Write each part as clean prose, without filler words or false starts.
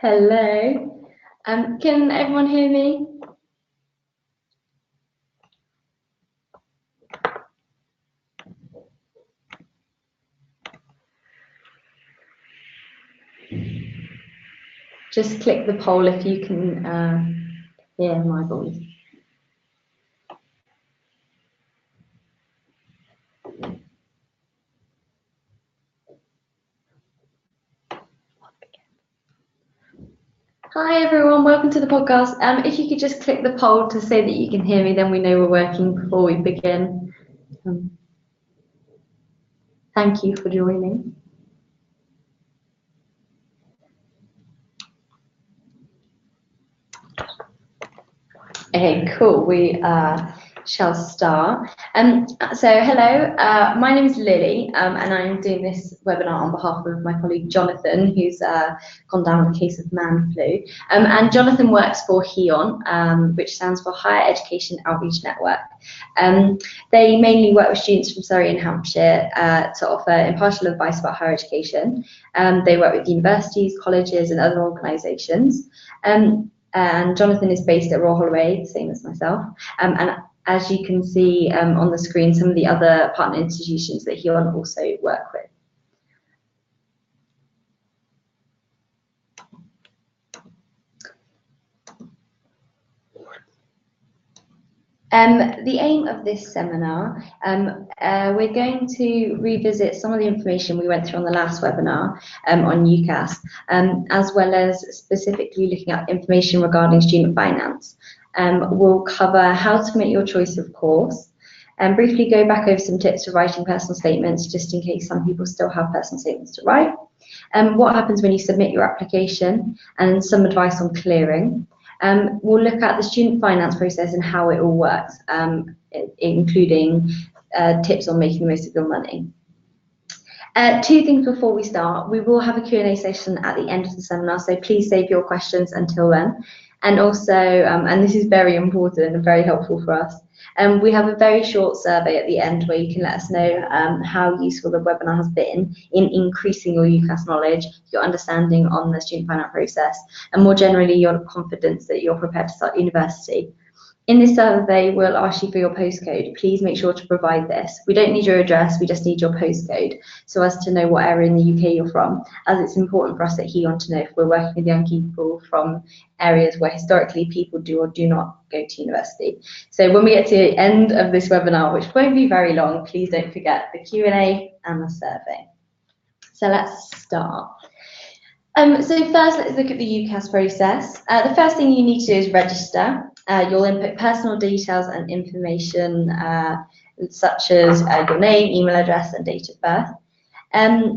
Hello. Can everyone hear me? Just click the poll if you can hear my voice. Hi everyone, welcome to the podcast. If you could just click the poll to say that you can hear me, then we know we're working before we begin. Thank you for joining. Okay, cool. We shall start. So hello, my name is Lily, and I'm doing this webinar on behalf of my colleague Jonathan, who's gone down with a case of man flu. And Jonathan works for HEON, which stands for Higher Education Outreach Network. They mainly work with students from Surrey and Hampshire to offer impartial advice about higher education. They work with universities, colleges, and other organisations. And Jonathan is based at Royal Holloway, same as myself. And as you can see on the screen, some of the other partner institutions that HEON also work with. The aim of this seminar, we're going to revisit some of the information we went through on the last webinar on UCAS, as well as specifically looking at information regarding student finance. We'll cover how to make your choice of course, and briefly go back over some tips for writing personal statements, just in case some people still have personal statements to write, what happens when you submit your application, and some advice on clearing. We'll look at the student finance process and how it all works, including tips on making the most of your money. Two things before we start. We will have a Q&A session at the end of the seminar, so please save your questions until then. And also, and this is very important and very helpful for us, we have a very short survey at the end where you can let us know how useful the webinar has been in increasing your UCAS knowledge, your understanding on the student finance process, and more generally your confidence that you're prepared to start university. In this survey, we'll ask you for your postcode. Please make sure to provide this. We don't need your address, we just need your postcode, so as to know what area in the UK you're from, as it's important for us at HEON to know if we're working with young people from areas where historically people do or do not go to university. So when we get to the end of this webinar, which won't be very long, please don't forget the Q&A and the survey. So let's start. So first, let's look at the UCAS process. The first thing you need to do is register. You'll input personal details and information such as your name, email address, and date of birth.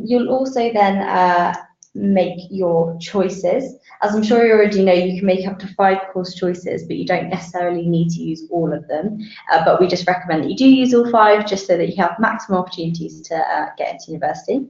You'll also then make your choices. As I'm sure you already know, you can make up to 5 course choices, but you don't necessarily need to use all of them. But we just recommend that you do use all 5, just so that you have maximum opportunities to get into university.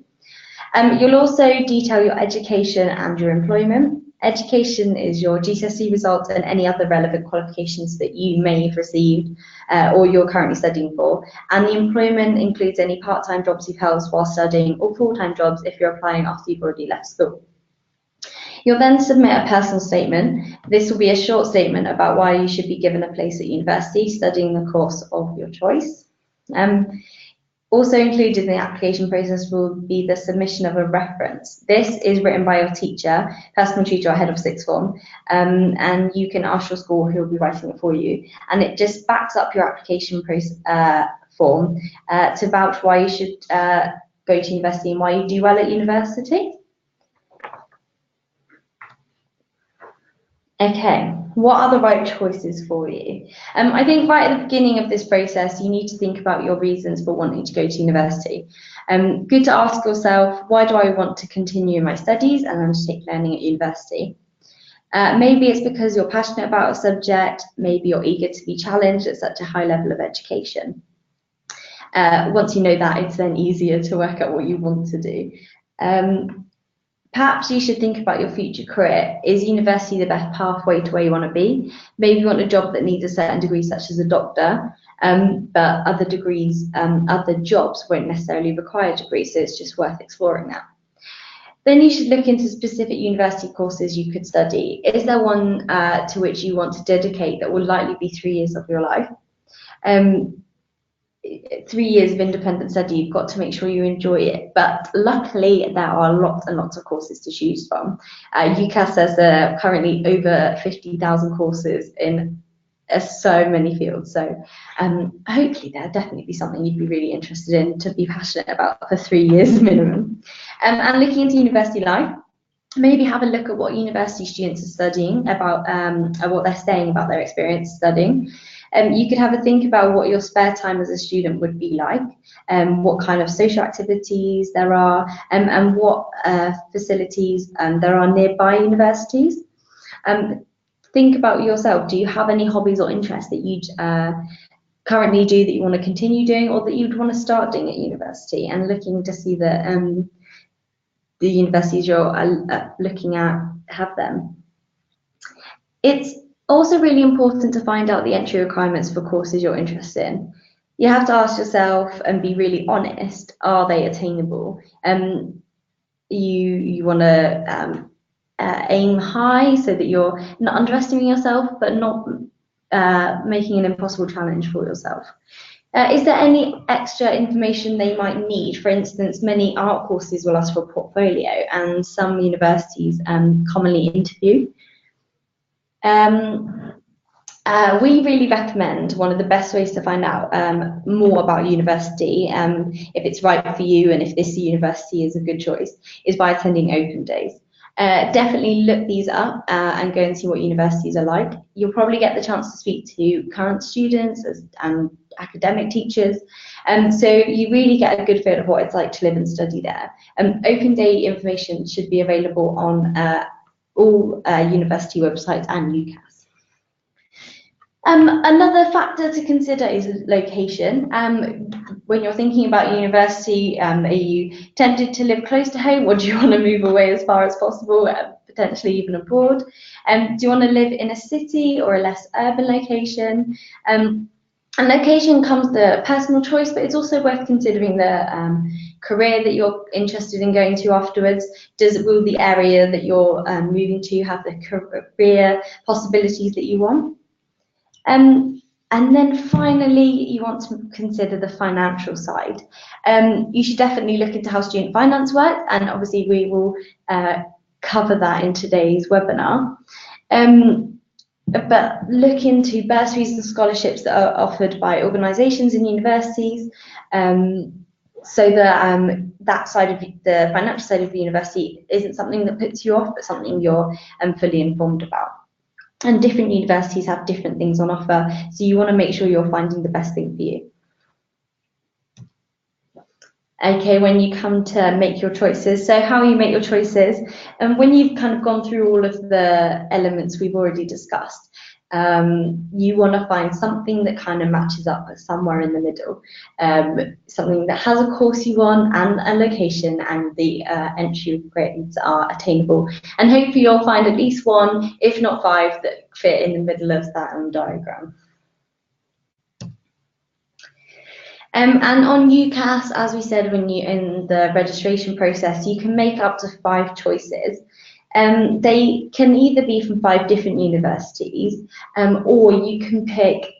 You'll also detail your education and your employment. Education is your GCSE results and any other relevant qualifications that you may have received or you're currently studying for. And the employment includes any part-time jobs you've held while studying or full-time jobs if you're applying after you've already left school. You'll then submit a personal statement. This will be a short statement about why you should be given a place at university studying the course of your choice. Also included in the application process will be the submission of a reference. This is written by your teacher, personal tutor or head of sixth form, and you can ask your school who will be writing it for you. And it just backs up your application form to vouch why you should go to university and why you do well at university. Okay, what are the right choices for you? I think right at the beginning of this process, you need to think about your reasons for wanting to go to university. Good to ask yourself, why do I want to continue my studies and undertake learning at university? Maybe it's because you're passionate about a subject, maybe you're eager to be challenged at such a high level of education. Once you know that, it's then easier to work out what you want to do. Perhaps you should think about your future career. Is university the best pathway to where you want to be? Maybe you want a job that needs a certain degree, such as a doctor, but other degrees, other jobs won't necessarily require degrees, so it's just worth exploring that. Then you should look into specific university courses you could study. Is there one to which you want to dedicate that will likely be 3 years of your life? 3 years of independent study, you've got to make sure you enjoy it. But luckily, there are lots and lots of courses to choose from. UCAS says there are currently over 50,000 courses in so many fields. So hopefully there'll definitely be something you'd be really interested in to be passionate about for 3 years minimum. And looking into university life, maybe have a look at what university students are studying, about what they're saying about their experience studying. You could have a think about what your spare time as a student would be like, what kind of social activities there are, and what facilities there are nearby universities. Think about yourself. Do you have any hobbies or interests that you'd currently do that you want to continue doing, or that you'd want to start doing at university? And looking to see that the universities you're looking at have them. It's also really important to find out the entry requirements for courses you're interested in. You have to ask yourself and be really honest, are they attainable? You want to aim high so that you're not underestimating yourself, but not making an impossible challenge for yourself. Is there any extra information they might need? For instance, many art courses will ask for a portfolio, and some universities commonly interview. We really recommend, one of the best ways to find out more about university, if it's right for you and if this university is a good choice, is by attending open days. Definitely look these up and go and see what universities are like. You'll probably get the chance to speak to current students and academic teachers, so you really get a good feel of what it's like to live and study there. Open day information should be available on all university websites and UCAS. Another factor to consider is location. When you're thinking about university, are you tempted to live close to home, or do you want to move away as far as possible, potentially even abroad? Do you want to live in a city or a less urban location? And location comes the personal choice, but it's also worth considering the career that you're interested in going to afterwards. Will the area that you're moving to have the career possibilities that you want? And then finally, you want to consider the financial side. You should definitely look into how student finance works, and obviously we will cover that in today's webinar. But look into bursaries and scholarships that are offered by organisations and universities, so that that side of the financial side of the university isn't something that puts you off, but something you're fully informed about. And different universities have different things on offer, so you want to make sure you're finding the best thing for you. Okay, when you come to make your choices, so how you make your choices, and when you've kind of gone through all of the elements we've already discussed, you want to find something that kind of matches up somewhere in the middle, something that has a course you want and a location, and the entry grades are attainable. And hopefully you'll find at least one, if not 5, that fit in the middle of that diagram. And on UCAS, as we said, when you in the registration process, you can make up to 5 choices. They can either be from 5 different universities, or you can pick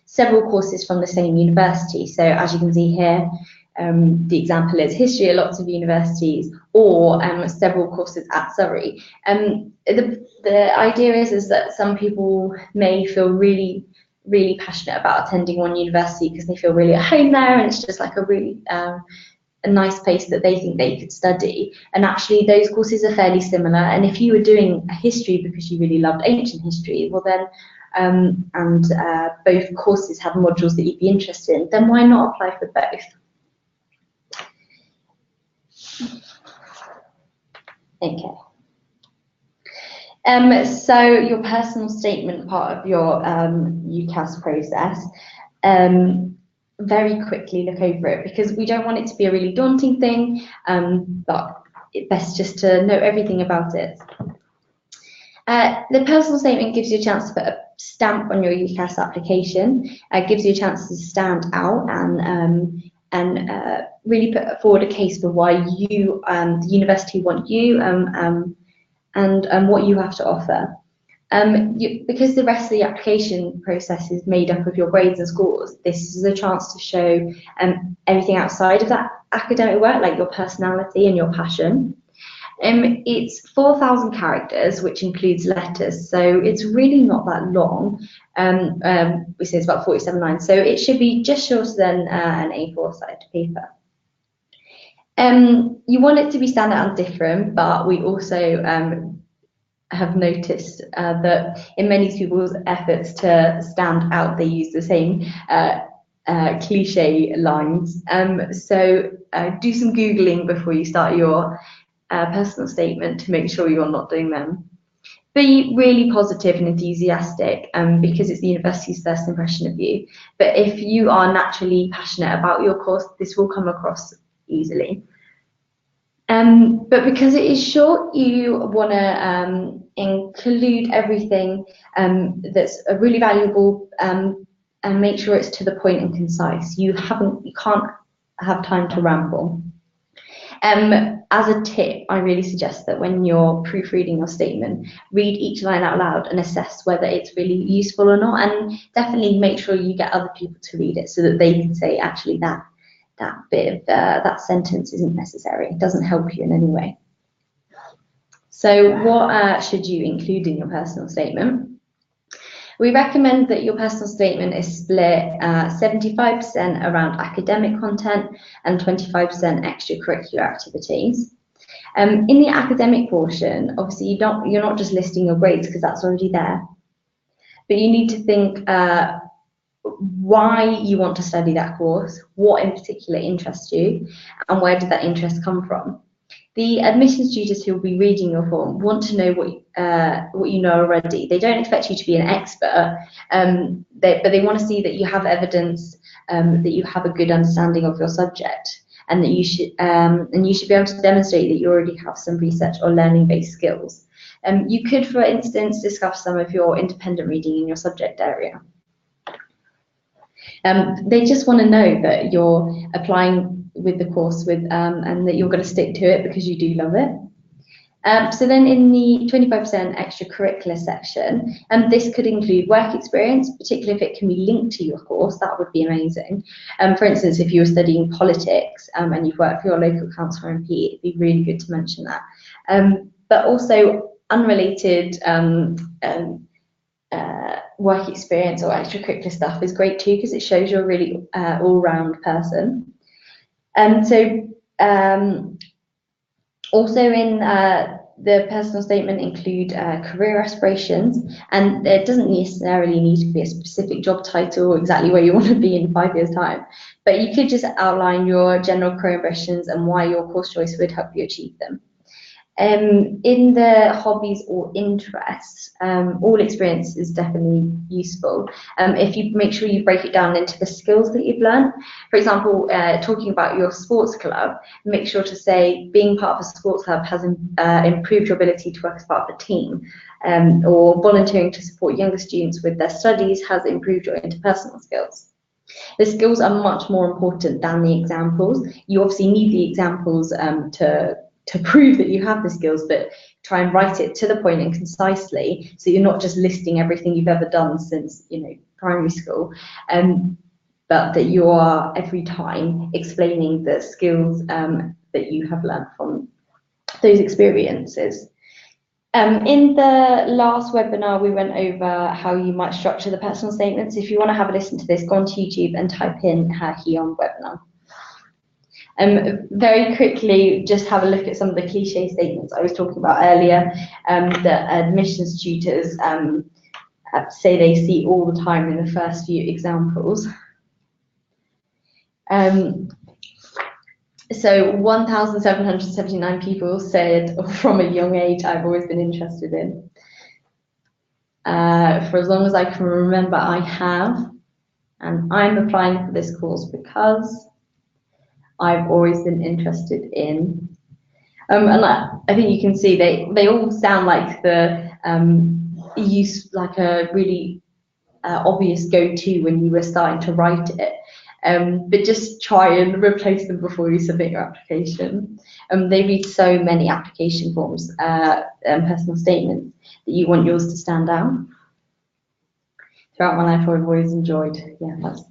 several courses from the same university. So as you can see here, the example is history at lots of universities, or several courses at Surrey. The idea is that some people may feel really passionate about attending one university because they feel really at home there, and it's just like a really a nice place that they think they could study. And actually those courses are fairly similar, and if you were doing a history because you really loved ancient history, well then both courses have modules that you'd be interested in, then why not apply for both? Okay. So your personal statement part of your UCAS process, very quickly look over it, because we don't want it to be a really daunting thing, but it's best just to know everything about it. The personal statement gives you a chance to put a stamp on your UCAS application, gives you a chance to stand out and and really put forward a case for why you, the university, want you, and what you have to offer. Because the rest of the application process is made up of your grades and scores, this is a chance to show everything outside of that academic work, like your personality and your passion. It's 4,000 characters, which includes letters, so it's really not that long. We say it's about 47 lines, so it should be just shorter than an A4 sided paper. You want it to be standout and different, but we also have noticed that in many people's efforts to stand out, they use the same cliche lines. So do some Googling before you start your personal statement to make sure you're not doing them. Be really positive and enthusiastic because it's the university's first impression of you. But if you are naturally passionate about your course, this will come across easily. But because it is short, you want to include everything that's really valuable and make sure it's to the point and concise. You can't have time to ramble. As a tip, I really suggest that when you're proofreading your statement, read each line out loud and assess whether it's really useful or not, and definitely make sure you get other people to read it so that they can say, actually, that bit of that sentence isn't necessary. It doesn't help you in any way. So what should you include in your personal statement? We recommend that your personal statement is split 75% around academic content and 25% extracurricular activities. In the academic portion, obviously you're not just listing your grades because that's already there, but you need to think why you want to study that course, what in particular interests you, and where did that interest come from. The admissions tutors who will be reading your form want to know what you know already. They don't expect you to be an expert, but they want to see that you have evidence, that you have a good understanding of your subject, and that you should be able to demonstrate that you already have some research or learning-based skills. You could, for instance, discuss some of your independent reading in your subject area. They just want to know that you're applying with the course and that you're going to stick to it because you do love it. So then in the 25% extracurricular section, this could include work experience, particularly if it can be linked to your course. That would be amazing. For instance, if you were studying politics and you've worked for your local council or MP, it'd be really good to mention that. But also unrelated work experience or extracurricular stuff is great too, because it shows you're a really all-round person. Also in the personal statement include career aspirations, and it doesn't necessarily need to be a specific job title or exactly where you want to be in 5 years' time, but you could just outline your general career ambitions and why your course choice would help you achieve them. In the hobbies or interests, all experience is definitely useful. If you make sure you break it down into the skills that you've learned. For example, talking about your sports club, make sure to say being part of a sports club has improved your ability to work as part of a team, or volunteering to support younger students with their studies has improved your interpersonal skills. The skills are much more important than the examples. You obviously need the examples to prove that you have the skills, but try and write it to the point and concisely, so you're not just listing everything you've ever done since primary school, but that you are every time explaining the skills that you have learned from those experiences. In the last webinar, we went over how you might structure the personal statements. If you want to have a listen to this, go onto YouTube and type in HEON webinar. Very quickly, just have a look at some of the cliche statements I was talking about earlier that admissions tutors say they see all the time in the first few examples. So 1,779 people said from a young age, I've always been interested in. For as long as I can remember, I have, and I'm applying for this course because I've always been interested in. And I think you can see they all sound like the use, like a really obvious go-to when you were starting to write it. but just try and replace them before you submit your application. They read so many application forms and personal statements that you want yours to stand out. Throughout my life, I've always enjoyed, yeah, that's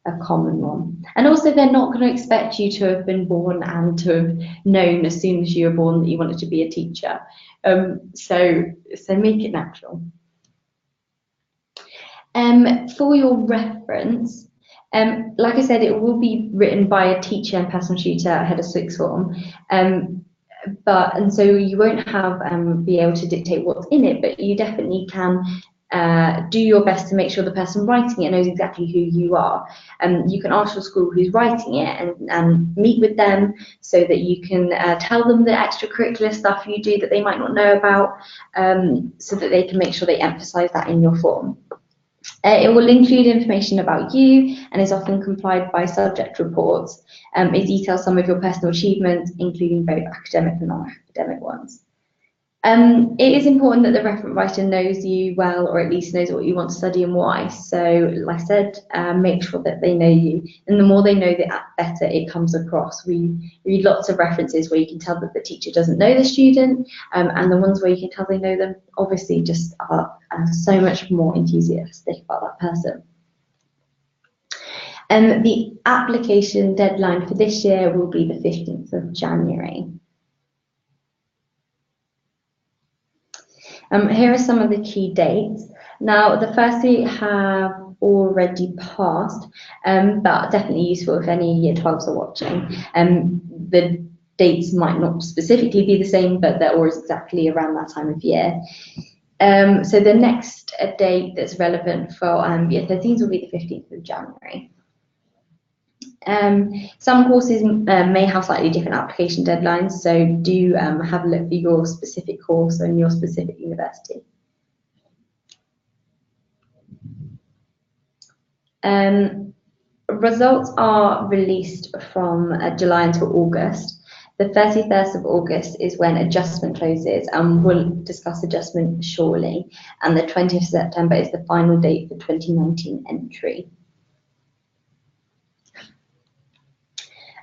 a common one. And also, they're not going to expect you to have been born and to have known as soon as you were born that you wanted to be a teacher. So make it natural. For your reference, like I said, it will be written by a teacher and personal tutor ahead of sixth form. And so you won't have be able to dictate what's in it, but you definitely can do your best to make sure the person writing it knows exactly who you are. You can ask your school who's writing it and meet with them so that you can tell them the extracurricular stuff you do that they might not know about, so that they can make sure they emphasize that in your form. It will include information about you and is often complied by subject reports. It details some of your personal achievements, including both academic and non-academic ones. It is important that the reference writer knows you well, or at least knows what you want to study and why. So, like I said, make sure that they know you. And the more they know, the better it comes across. We read lots of references where you can tell that the teacher doesn't know the student, and the ones where you can tell they know them obviously just are so much more enthusiastic about that person. The application deadline for this year will be the 15th of January. Here are some of the key dates. Now, the first three have already passed, but definitely useful if any Year 12s are watching. The dates might not specifically be the same, but they're always exactly around that time of year. So the next date that's relevant for Year 13s will be the 15th of January. Some courses may have slightly different application deadlines, so do have a look for your specific course and your specific university. Results are released from July until August. The 31st of August is when adjustment closes, and we'll discuss adjustment shortly. And the 20th of September is the final date for 2019 entry.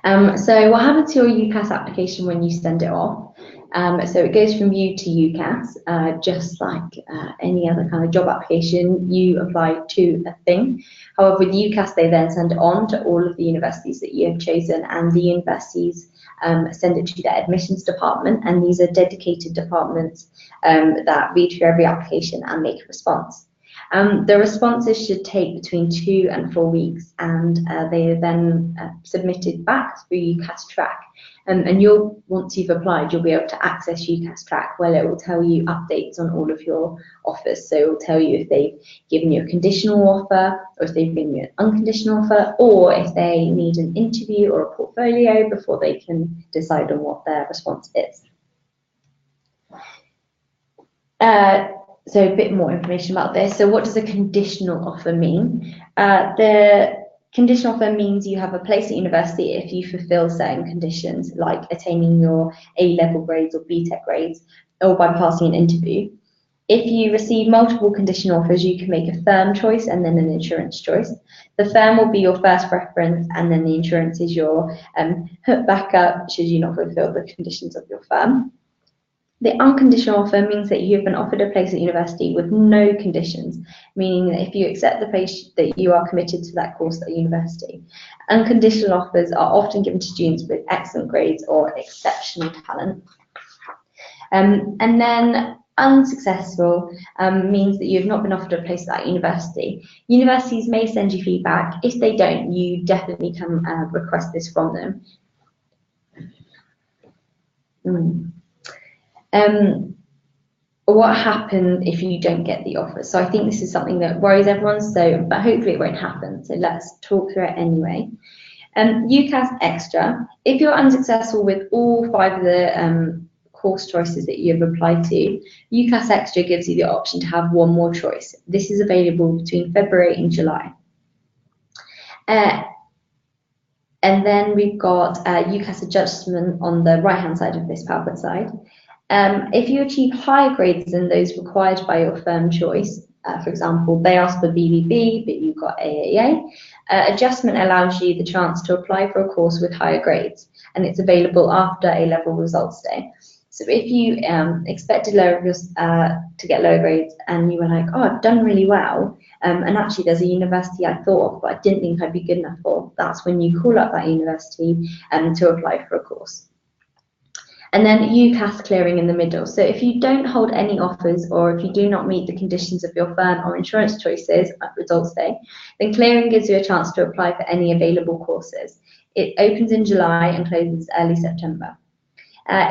So what happens to your UCAS application when you send it off? So it goes from you to UCAS, just like any other kind of job application. You apply to a thing. However, with UCAS, they then send it on to all of the universities that you have chosen, and the universities send it to their admissions department, and these are dedicated departments that read through every application and make a response. The responses should take between 2 and 4 weeks, and they are then submitted back through UCAS Track. And once you've applied, you'll be able to access UCAS Track, where it will tell you updates on all of your offers. So it will tell you if they've given you a conditional offer, or if they've given you an unconditional offer, or if they need an interview or a portfolio before they can decide on what their response is. So a bit more information about this. So what does a conditional offer mean? The conditional offer means you have a place at university if you fulfill certain conditions, like attaining your A-level grades or BTEC grades, or by passing an interview. If you receive multiple conditional offers, you can make a firm choice and then an insurance choice. The firm will be your first preference, and then the insurance is your backup should you not fulfill the conditions of your firm. The unconditional offer means that you have been offered a place at university with no conditions, meaning that if you accept the place, that you are committed to that course at university. Unconditional offers are often given to students with excellent grades or exceptional talent. And then unsuccessful means that you have not been offered a place at university. Universities may send you feedback. If they don't, you definitely can request this from them. What happens if you don't get the offer? So I think this is something that worries everyone, but hopefully it won't happen. So let's talk through it anyway. UCAS Extra. If you're unsuccessful with all 5 of the course choices that you've applied to, UCAS Extra gives you the option to have one more choice. This is available between February and July. And then we've got UCAS Adjustment on the right-hand side of this PowerPoint slide. If you achieve higher grades than those required by your firm choice, for example, they asked for BBB, but you got AAA. Adjustment allows you the chance to apply for a course with higher grades, and it's available after A-level results day. So if you expected to get lower grades and you were like, oh, I've done really well, and actually there's a university I thought of but I didn't think I'd be good enough for, that's when you call up that university to apply for a course. And then UCAS clearing in the middle. So if you don't hold any offers, or if you do not meet the conditions of your firm or insurance choices at results day, then clearing gives you a chance to apply for any available courses. It opens in July and closes early September.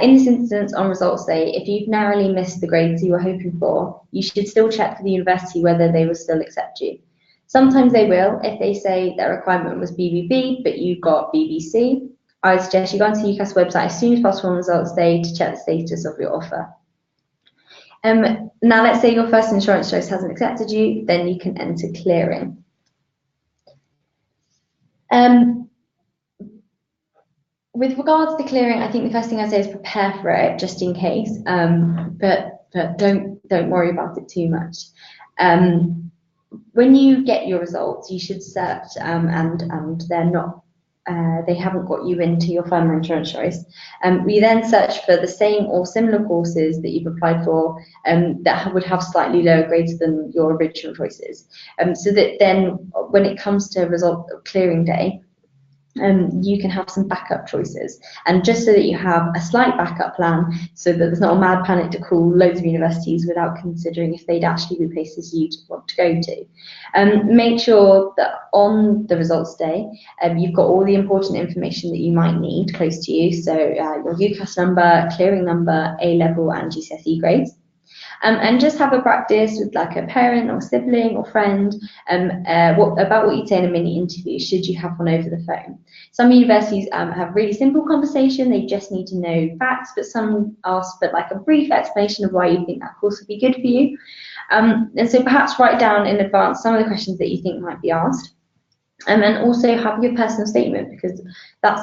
In this instance, on results day, if you've narrowly missed the grades you were hoping for, you should still check with the university whether they will still accept you. Sometimes they will if they say their requirement was BBB, but you got BBC. I would suggest you go onto the UCAS website as soon as possible on results day to check the status of your offer. Now, let's say your first insurance choice hasn't accepted you, then you can enter clearing. With regards to clearing, I think the first thing I'd say is prepare for it just in case, but don't worry about it too much. When you get your results, you should search, and they're not. They haven't got you into your firm or insurance choice. We then search for the same or similar courses that you've applied for that would have slightly lower grades than your original choices. So that then when it comes to result clearing day, you can have some backup choices, and just so that you have a slight backup plan, so that there's not a mad panic to call loads of universities without considering if they'd actually be places you'd want to go to. Make sure that on the results day you've got all the important information that you might need close to you, so your UCAS number, clearing number, A-level and GCSE grades. And just have a practice with like a parent or sibling or friend about what you'd say in a mini interview, should you have one over the phone. Some universities have really simple conversation, they just need to know facts, but some ask for like a brief explanation of why you think that course would be good for you. And so perhaps write down in advance some of the questions that you think might be asked. And also have your personal statement, because that's,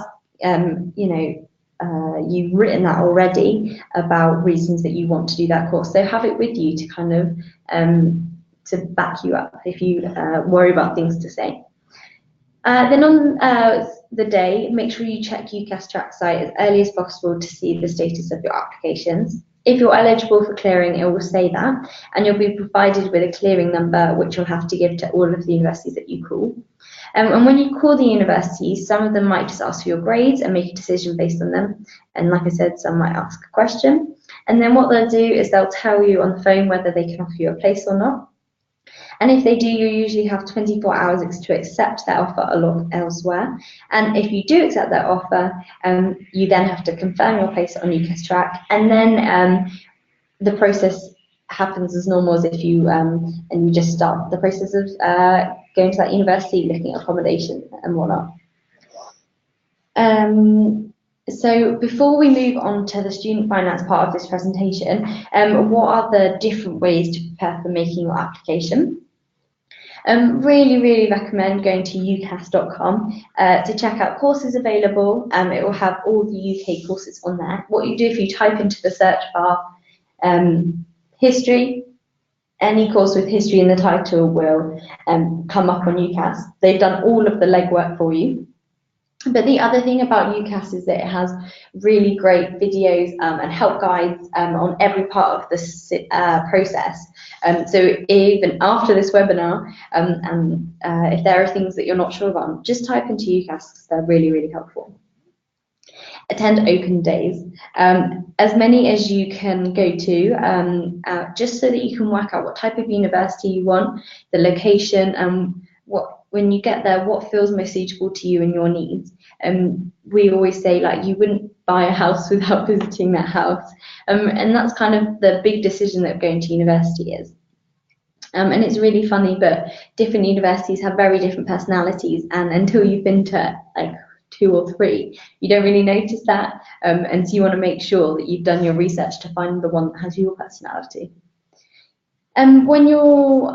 you've written that already about reasons that you want to do that course. So have it with you to kind of to back you up if you worry about things to say. Then on the day, make sure you check UCAS track site as early as possible to see the status of your applications. If you're eligible for clearing, it will say that, and you'll be provided with a clearing number, which you'll have to give to all of the universities that you call. And when you call the universities, some of them might just ask for your grades and make a decision based on them. And like I said, some might ask a question. And then what they'll do is they'll tell you on the phone whether they can offer you a place or not. And if they do, you usually have 24 hours to accept that offer elsewhere. And if you do accept that offer, you then have to confirm your place on UCAS track. And then the process happens as normal as if you, and you just start the process of going to that university, looking at accommodation and whatnot. So before we move on to the student finance part of this presentation, what are the different ways to prepare for making your application? Really recommend going to ucas.com to check out courses available. It will have all the UK courses on there. What you do if you type into the search bar history, any course with history in the title will come up on UCAS. They've done all of the legwork for you. But the other thing about UCAS is that it has really great videos and help guides on every part of this process. So even after this webinar, if there are things that you're not sure about, just type into UCAS. They're really helpful. Attend open days, as many as you can go to, just so that you can work out what type of university you want, the location, and when you get there, what feels most suitable to you and your needs. We always say, like, you wouldn't buy a house without visiting that house, and that's kind of the big decision that going to university is. And it's really funny, but different universities have very different personalities, and until you've been to like 2 or 3, you don't really notice that, and so you want to make sure that you've done your research to find the one that has your personality. When you're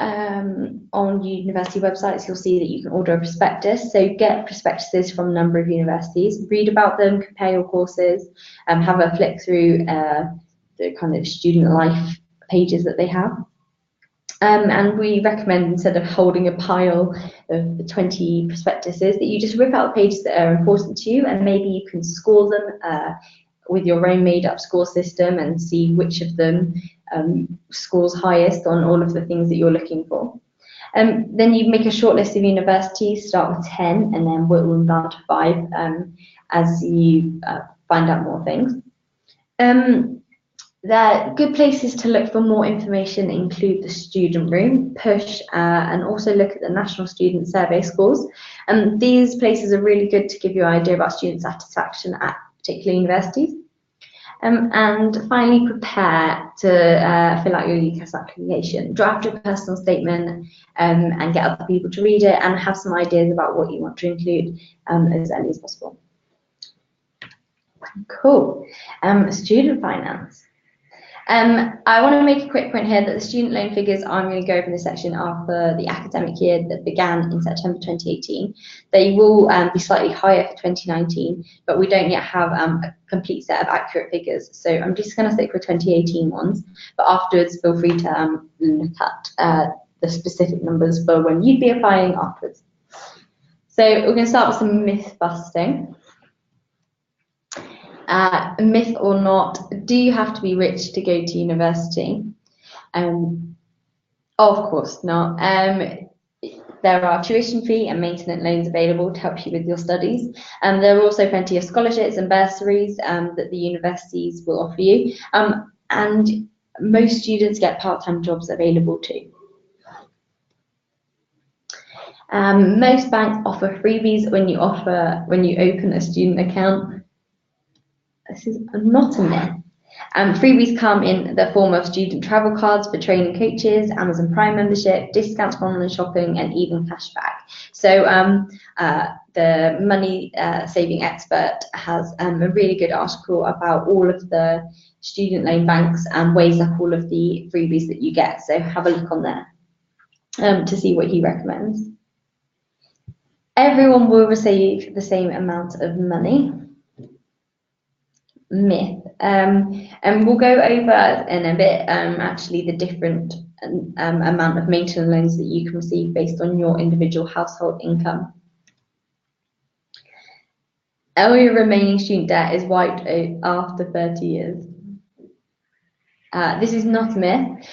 on university websites, you'll see that you can order a prospectus. So get prospectuses from a number of universities, read about them, compare your courses, have a flick through the kind of student life pages that they have. And we recommend, instead of holding a pile of the 20 prospectuses, that you just rip out the pages that are important to you, and maybe you can score them with your own made-up score system and see which of them scores highest on all of the things that you're looking for. Then you make a short list of universities, start with 10, and then whittle them down to 5 as you find out more things. The good places to look for more information include the student room, PUSH, and also look at the National Student Survey scores. These places are really good to give you an idea about student satisfaction at particular universities. And finally, prepare to fill out your UCAS application. Draft your personal statement and get other people to read it, and have some ideas about what you want to include as early as possible. Cool. Student finance. I want to make a quick point here that the student loan figures I'm going to go over in this section are for the academic year that began in September 2018. They will be slightly higher for 2019, but we don't yet have a complete set of accurate figures. So I'm just going to stick with 2018 ones, but afterwards feel free to look at the specific numbers for when you'd be applying afterwards. So we're going to start with some myth busting. Myth or not, do you have to be rich to go to university? Of course not. There are tuition fee and maintenance loans available to help you with your studies. There are also plenty of scholarships and bursaries that the universities will offer you. And most students get part-time jobs available too. Most banks offer freebies when you open a student account. This is not a myth. Freebies come in the form of student travel cards for training coaches, Amazon Prime membership, discounts for online shopping, and even cashback. So the money saving expert has a really good article about all of the student loan banks and weighs up all of the freebies that you get. So have a look on there to see what he recommends. Everyone will receive the same amount of money. Myth. And we'll go over in a bit actually the different amount of maintenance loans that you can receive based on your individual household income. All your remaining student debt is wiped out after 30 years. This is not a myth.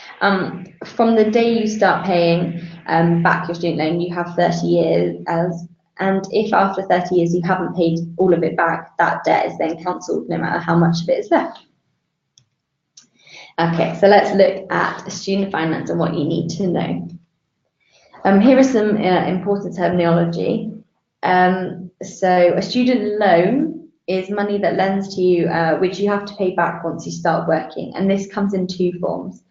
From the day you start paying back your student loan, you have 30 years and if after 30 years you haven't paid all of it back, that debt is then cancelled no matter how much of it is left. Okay, so let's look at student finance and what you need to know. Here are some important terminology. So a student loan is money that lends to you, which you have to pay back once you start working, and this comes in two forms.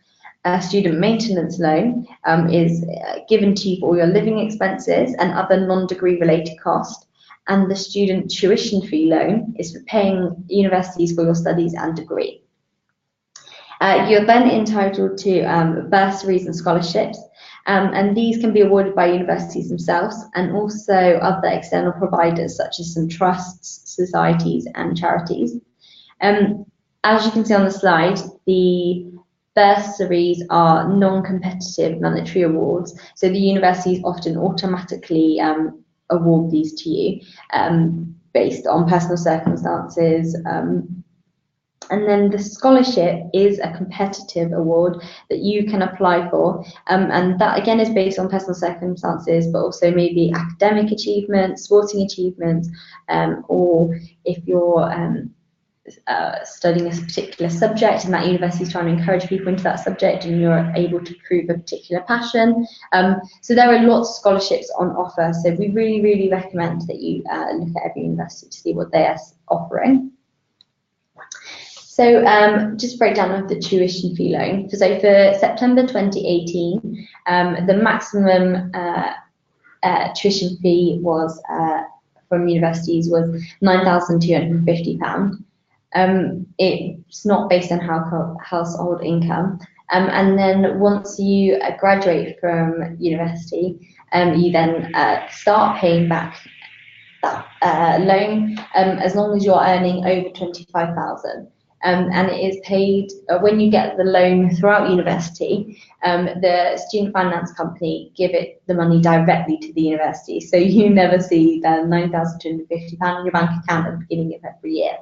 A student maintenance loan is given to you for all your living expenses and other non-degree related costs, and the student tuition fee loan is for paying universities for your studies and degree. You're then entitled to bursaries and scholarships, and these can be awarded by universities themselves and also other external providers such as some trusts, societies and charities. As you can see on the slide, the bursaries are non-competitive monetary awards, so the universities often automatically award these to you based on personal circumstances. And then the scholarship is a competitive award that you can apply for, and that again is based on personal circumstances, but also maybe academic achievements, sporting achievements, or if you're studying a particular subject and that university is trying to encourage people into that subject and you're able to prove a particular passion. So there are lots of scholarships on offer, so we really recommend that you look at every university to see what they are offering. So just breakdown of the tuition fee loan. So for September 2018, the maximum tuition fee was from universities was £9,250. It's not based on household income. And then once you graduate from university, you then start paying back that loan as long as you're earning over 25,000. and it is paid when you get the loan throughout university. The student finance company give it the money directly to the university, so you never see the £9,250 in your bank account at the beginning of every year.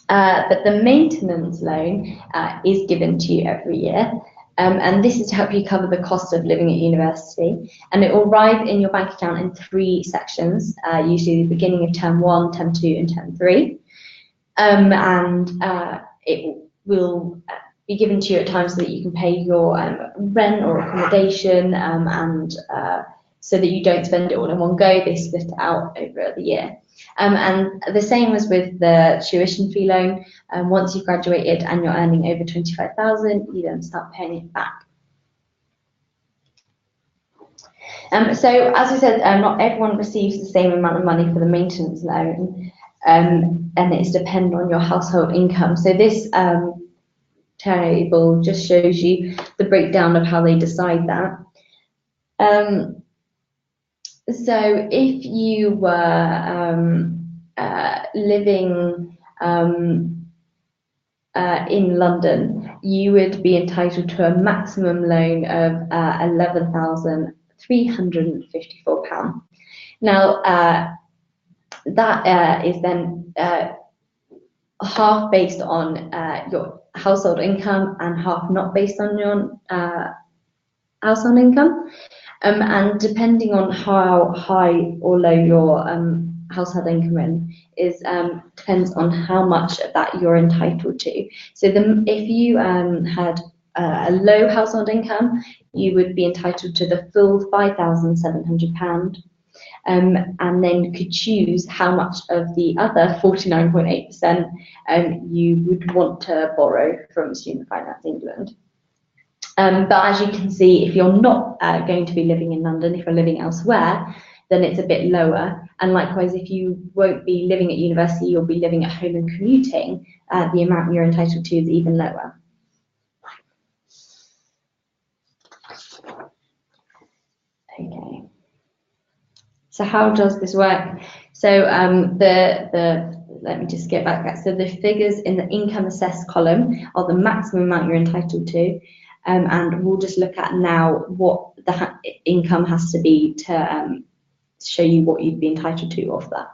But the maintenance loan is given to you every year. And this is to help you cover the cost of living at university. And it will arrive in your bank account in 3 sections, usually the beginning of term 1, term 2, and term 3. It will be given to you at times so that you can pay your rent or accommodation, and so that you don't spend it all in one go. They split it out over the year. And the same as with the tuition fee loan. Once you've graduated and you're earning over 25,000, you then start paying it back. So as I said, not everyone receives the same amount of money for the maintenance loan, and it's dependent on your household income. So this table just shows you the breakdown of how they decide that. So if you were living in London, you would be entitled to a maximum loan of £11,354. Now, that is then half based on your household income and half not based on your household income. And depending on how high or low your household income is, depends on how much of that you're entitled to. So if you had a low household income, you would be entitled to the full £5,700, and then could choose how much of the other 49.8% you would want to borrow from Student Finance England. But as you can see, if you're not going to be living in London, if you're living elsewhere, then it's a bit lower. And likewise, if you won't be living at university, you'll be living at home and commuting, the amount you're entitled to is even lower. Okay. So how does this work? So let me just get back. So the figures in the income assessed column are the maximum amount you're entitled to. And we'll just look at now what the income has to be to show you what you'd be entitled to off that.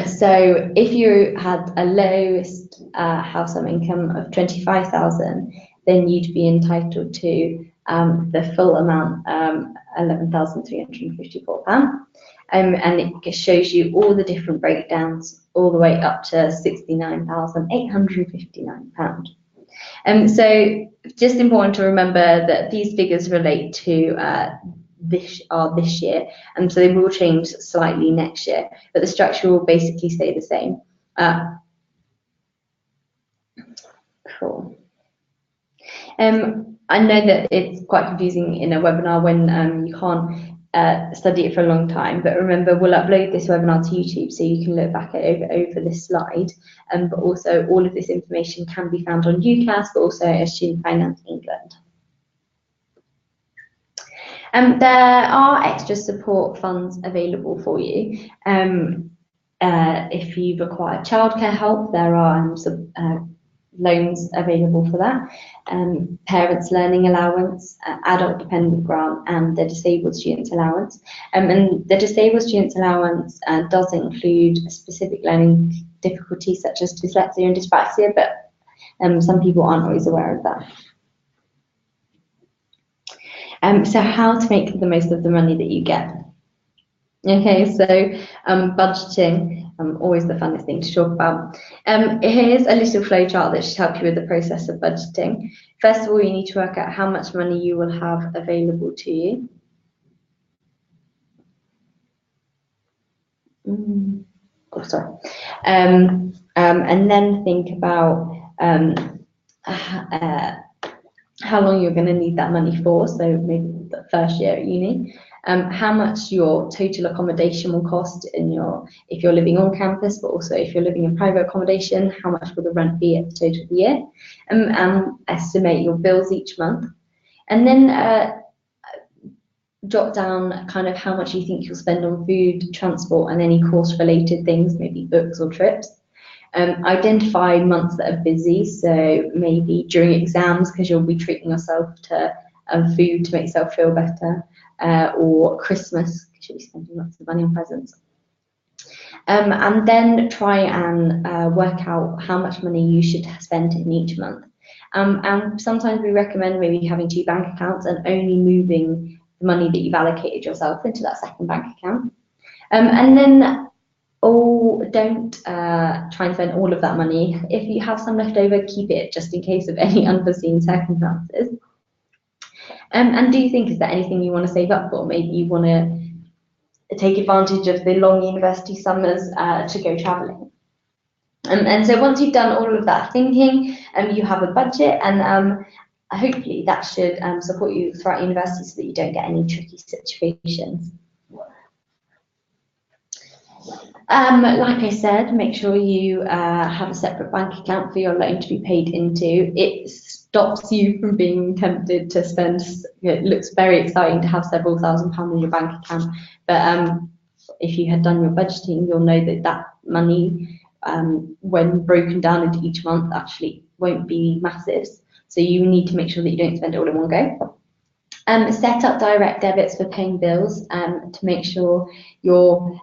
So if you had a lowest household income of 25,000, then you'd be entitled to the full amount, £11,354. And it shows you all the different breakdowns all the way up to £69,859. So just important to remember that these figures relate to this year, and so they will change slightly next year, but the structure will basically stay the same. Cool. I know that it's quite confusing in a webinar when you can't study it for a long time, but remember, we'll upload this webinar to YouTube so you can look back at over this slide, but also all of this information can be found on UCAS, but also at Student Finance England. There are extra support funds available for you. If you require childcare help, there are loans available for that. Parents' learning allowance, adult dependent grant, and the disabled students allowance. And the disabled students allowance does include specific learning difficulties such as dyslexia and dyspraxia, but some people aren't always aware of that. So how to make the most of the money that you get. Okay, so budgeting, always the funnest thing to talk about. Here's a little flowchart that should help you with the process of budgeting. First of all, you need to work out how much money you will have available to you. Oh, sorry. And then think about how long you're going to need that money for, so maybe the first year at uni. How much your total accommodation will cost if you're living on campus, but also if you're living in private accommodation, how much will the rent be at the total of the year, and estimate your bills each month. And then jot down kind of how much you think you'll spend on food, transport, and any course related things, maybe books or trips. Identify months that are busy, so maybe during exams because you'll be treating yourself to food to make yourself feel better, or Christmas because you'll be spending lots of money on presents. And then try and work out how much money you should spend in each month. And sometimes we recommend maybe having 2 bank accounts and only moving the money that you've allocated yourself into that second bank account. And then don't try and spend all of that money. If you have some left over, keep it just in case of any unforeseen circumstances. And do you think, is there anything you want to save up for? Maybe you want to take advantage of the long university summers to go travelling. And so once you've done all of that thinking, you have a budget, and hopefully that should support you throughout university so that you don't get any tricky situations. Like I said, make sure you have a separate bank account for your loan to be paid into. It stops you from being tempted to spend. It looks very exciting to have several £1,000s in your bank account, but if you had done your budgeting, you'll know that that money, when broken down into each month, actually won't be massive. So you need to make sure that you don't spend it all in one go. Set up direct debits for paying bills to make sure you're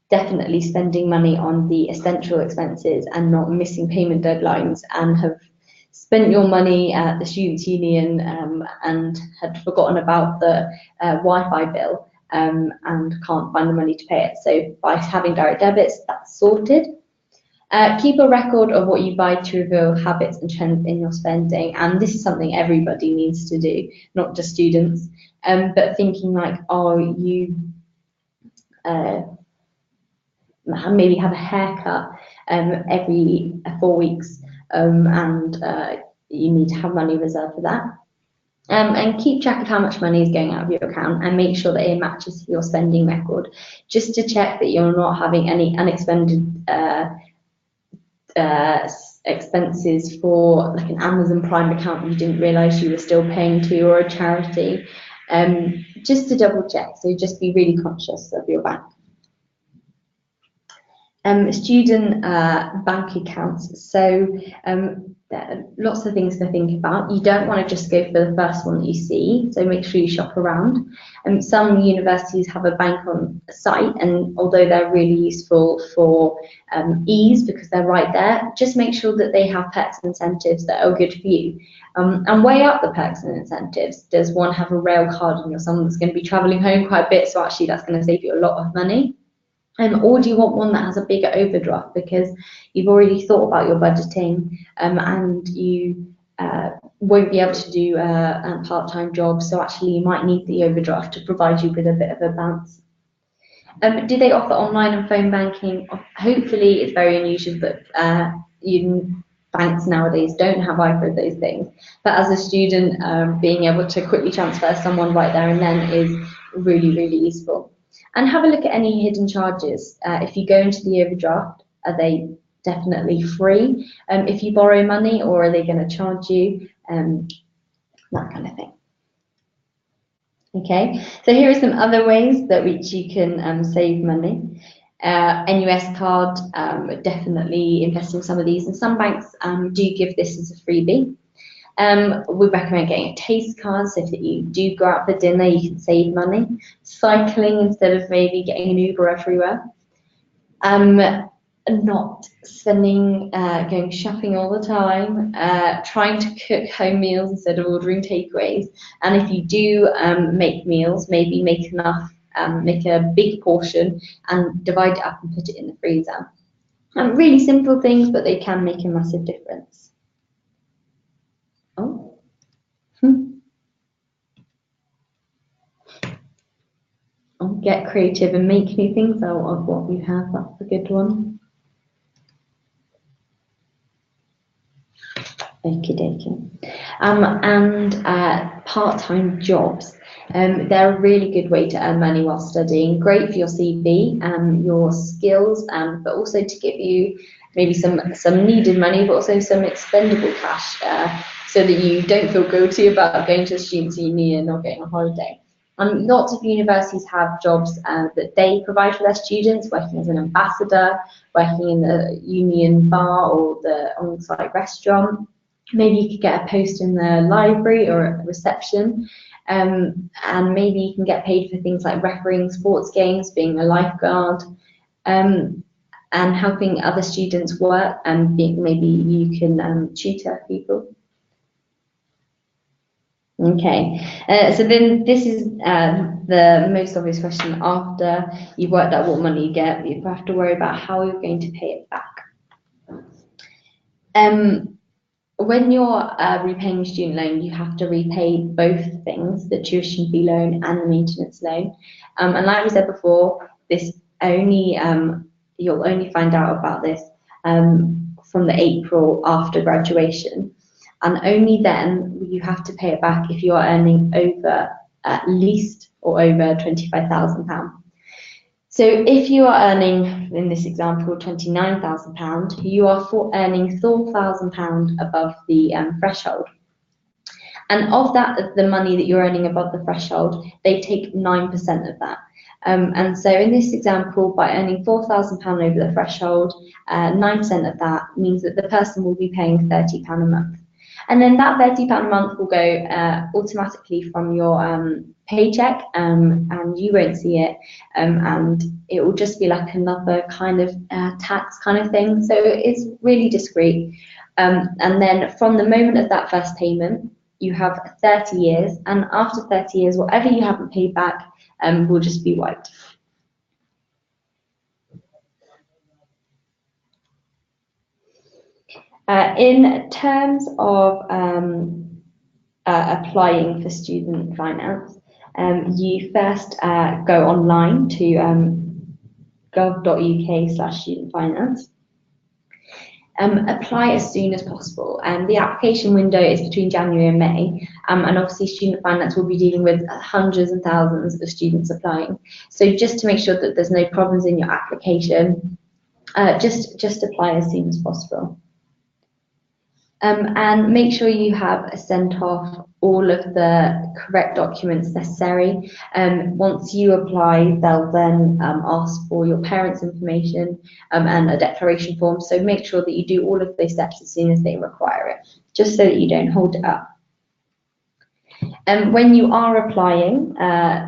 definitely spending money on the essential expenses and not missing payment deadlines and have spent your money at the Students' Union and had forgotten about the Wi-Fi bill and can't find the money to pay it. So by having direct debits, that's sorted. Keep a record of what you buy to reveal habits and trends in your spending, and this is something everybody needs to do, not just students, but thinking like, oh, you maybe have a haircut every 4 weeks, and you need to have money reserved for that. And keep track of how much money is going out of your account and make sure that it matches your spending record, just to check that you're not having any unexpended expenses for like an Amazon Prime account you didn't realise you were still paying to, or a charity, just to double check. So just be really conscious of your bank. Student bank accounts. So there are lots of things to think about. You don't want to just go for the first one that you see, so make sure you shop around. Some universities have a bank on site, and although they're really useful for ease because they're right there, just make sure that they have perks and incentives that are good for you. And weigh up the perks and incentives. Does one have a rail card and you're someone that's going to be travelling home quite a bit, so actually that's going to save you a lot of money? Or do you want one that has a bigger overdraft because you've already thought about your budgeting and you won't be able to do a part-time job, so actually you might need the overdraft to provide you with a bit of a bounce. Do they offer online and phone banking? Hopefully it's very unusual that banks nowadays don't have either of those things, but as a student, being able to quickly transfer someone right there and then is really, really useful. And have a look at any hidden charges. If you go into the overdraft, are they definitely free if you borrow money, or are they going to charge you? That kind of thing. Okay, so here are some other ways that which you can save money. NUS card, definitely invest in some of these, and some banks do give this as a freebie. We recommend getting a taste card so that you do go out for dinner, you can save money. Cycling instead of maybe getting an Uber everywhere. Not spending, going shopping all the time. Trying to cook home meals instead of ordering takeaways. And if you do make meals, maybe make enough, make a big portion and divide it up and put it in the freezer. Really simple things, but they can make a massive difference. Oh. Get creative and make new things out of what you have. That's a good one. Okie dokie. And part-time jobs. They're a really good way to earn money while studying. Great for your CV, your skills, but also to give you maybe some needed money, but also some expendable cash, so that you don't feel guilty about going to a student's union or getting a holiday. Lots of universities have jobs that they provide for their students, working as an ambassador, working in the union bar or the on-site restaurant. Maybe you could get a post in the library or at the reception. And maybe you can get paid for things like refereeing sports games, being a lifeguard, and helping other students work, and maybe you can tutor people. Okay, so then this is the most obvious question. After you've worked out what money you get, you have to worry about how you're going to pay it back. When you're repaying a student loan, you have to repay both things, the tuition fee loan and the maintenance loan. And like we said before, this only you'll only find out about this from the April after graduation. And only then will you have to pay it back if you are earning over at least or over £25,000. So if you are earning, in this example, £29,000, you are earning £4,000 above the threshold. And of that, the money that you're earning above the threshold, they take 9% of that. And so in this example, by earning £4,000 over the threshold, 9% of that means that the person will be paying £30 a month. And then that £30 a month will go automatically from your paycheck, and you won't see it, and it will just be like another kind of tax kind of thing. So it's really discreet. And then from the moment of that first payment, you have 30 years, and after 30 years, whatever you haven't paid back will just be wiped. In terms of applying for student finance, you first go online to gov.uk/student finance. Apply as soon as possible. The application window is between January and May, and obviously student finance will be dealing with hundreds and thousands of students applying. So just to make sure that there's no problems in your application, just apply as soon as possible. And make sure you have sent off all of the correct documents necessary. Once you apply, they'll then ask for your parents' information and a declaration form. So make sure that you do all of those steps as soon as they require it, just so that you don't hold it up. When you are applying,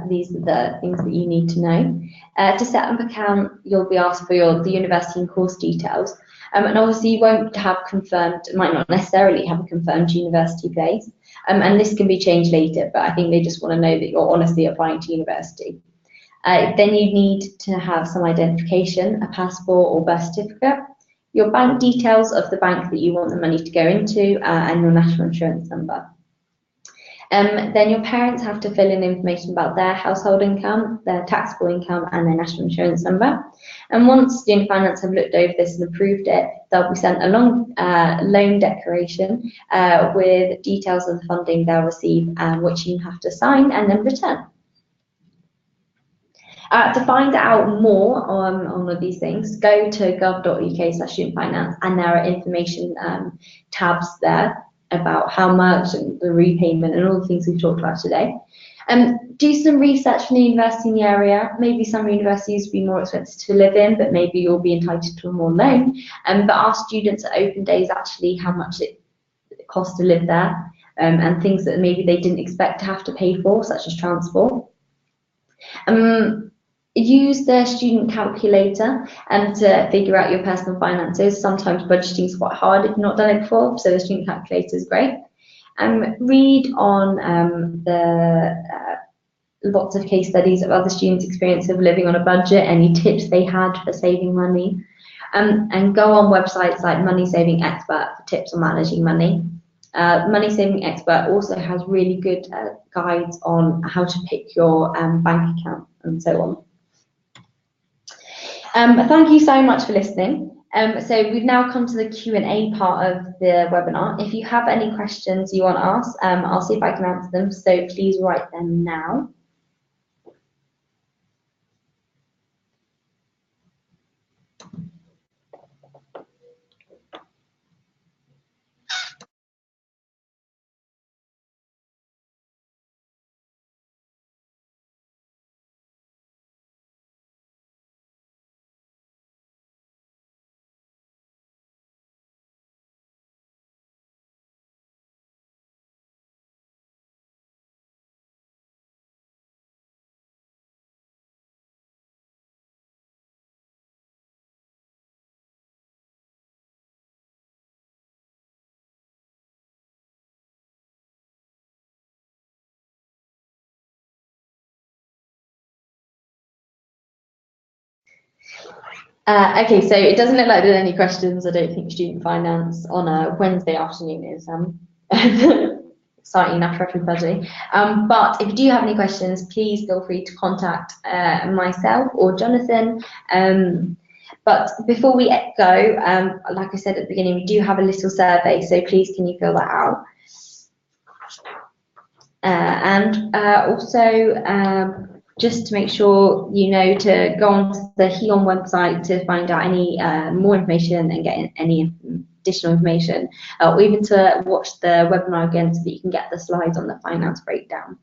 these are the things that you need to know. To set up an account, you'll be asked for the university and course details. And obviously you won't have confirmed, might not necessarily have a confirmed university place. And this can be changed later, but I think they just want to know that you're honestly applying to university. Then you need to have some identification, a passport or birth certificate, your bank details of the bank that you want the money to go into, and your national insurance number. Then your parents have to fill in information about their household income, their taxable income, and their national insurance number. And once student finance have looked over this and approved it, they'll be sent a long loan declaration with details of the funding they'll receive, which you have to sign and then return. To find out more on all of these things, go to gov.uk/student finance, and there are information tabs there about how much and the repayment and all the things we've talked about today. Do some research from the university in the area. Maybe some universities will be more expensive to live in, but maybe you'll be entitled to a more loan. But ask students at open days actually how much it costs to live there, and things that maybe they didn't expect to have to pay for, such as transport. Use the student calculator to figure out your personal finances. Sometimes budgeting is quite hard if you've not done it before, so the student calculator is great. Read on lots of case studies of other students' experience of living on a budget, any tips they had for saving money, and go on websites like Money Saving Expert for tips on managing money. Money Saving Expert also has really good guides on how to pick your bank account and so on. Thank you so much for listening. So we've now come to the Q&A part of the webinar. If you have any questions you want to ask, I'll see if I can answer them, so please write them now. Okay, so it doesn't look like there's any questions. I don't think student finance on a Wednesday afternoon is exciting enough for everybody. But if you do have any questions, please feel free to contact myself or Jonathan. But before we go, like I said at the beginning, we do have a little survey, so please can you fill that out? And also, just to make sure you know to go on to the HEON website to find out any more information and get any additional information, or even to watch the webinar again so that you can get the slides on the finance breakdown.